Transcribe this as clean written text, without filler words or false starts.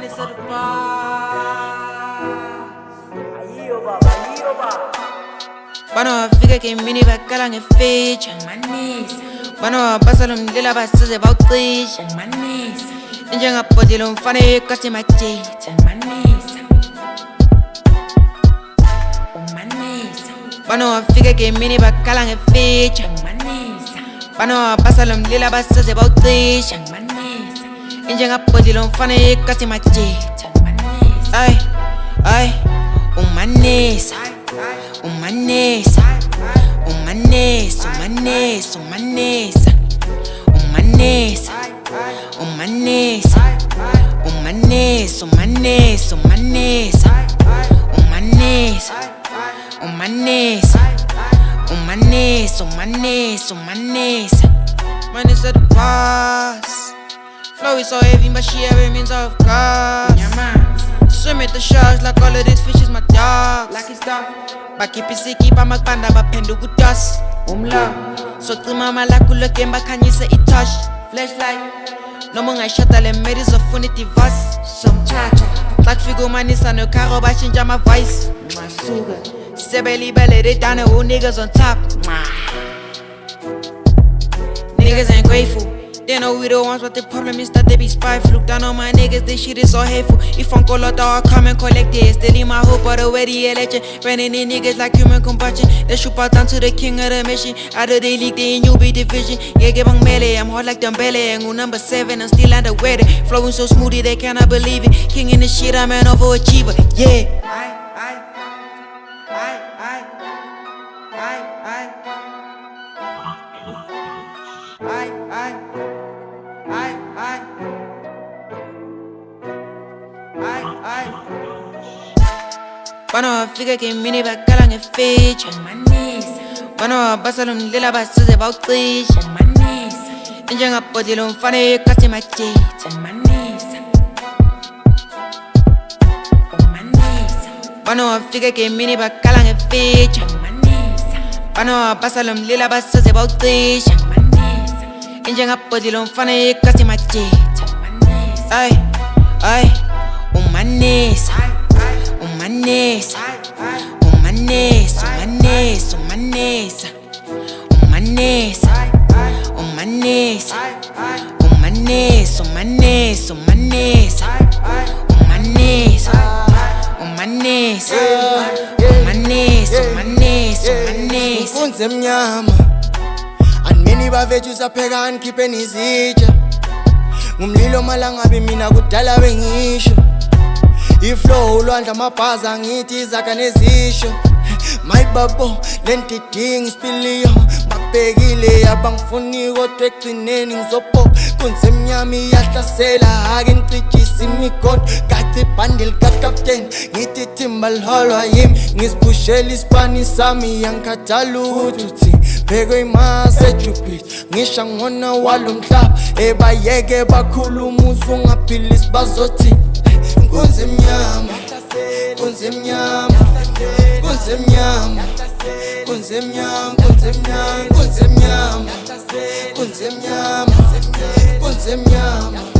Money to the boss. Bano wafika kimini bakala ngeficha bano basala umdlela basize bawucisha njengabhodlela umfana ikasi majita bano wafika kimini bakala ngeficha bano basala umdlela basize bawucisha njengabhodlela umfana ikasi majita ay umanisa umanisa umanisa umanisa umanisa umanisa umanisa umanisa umanisa umanisa umanisa umanisa umanisa umanisa umanisa Manisa the boss. Flow is so heavy but she every means of course. Swim at the sharks like all of these fishes my dogs. Like it's dark bakipisiki bamagpanda baphenduka utoss socima malakula gemba khanyisa itouch flashlight noma ungayishada le made izofuna idivorce somthatha xa kufika umanisa nokharo bashintsha ama-voice sebelibele they down who niggas on top niggas ain't grateful. They know we the ones, but the problem is that they be spiteful. Look down on my niggas, this shit is so hateful. If I'm call out, I'll come and collect it. Still in my hope, but already a legend. Running in niggas like human combustion. They shoot out down to the king of the mission. Out of the league, they in you be division. Yeah, give on melee, I'm hard like Dumbele. And number 7, I'm still underweated. Flowing so smoothly, they cannot believe it. King in the shit, I'm an overachiever. Yeah. Bano wafika kimini bakala ngeficha bano wabasala umdlela basize bawucisha njengabhodlela umfana ikasi majita bano wafika kimini bakala ngeficha bano wabasala umdlela basize bawucisha njengabhodlela umfana ikasi majita ay umanisa umanisa umanisa umanisa umanisa umanisa umanisa umanisa umanisa umanisa umanisa umanisa umanisa umanisa umanisa Kunze mnyama Anmeni bafethu sapheka ngikhiphe izitsha Ngumlilo malangabe mina kudala bengisho Iflow ulwandla amabhaza ngithi izakha nezisho My babo lentidingi spiliyo Bakbekile abangifuni kodwa egcineni ngizopho Kunze mnyama iyahlasela ake ngicijisa imigodo Gaci ibhandle likakapteni ngithi timbalholwa yimi Ngisiphushela isipani sami yangikhathala ukuthi uthi Pheko imasa ejubhile ngisha ngona walo mhlaba Ebayeke bakhuluma usungaphilisi bazothi Kunze mnyama, kunze mnyama, kunze mnyama, kunze mnyama, kunze mnyama, kunze mnyama, kunze mnyama, kunze mnyama.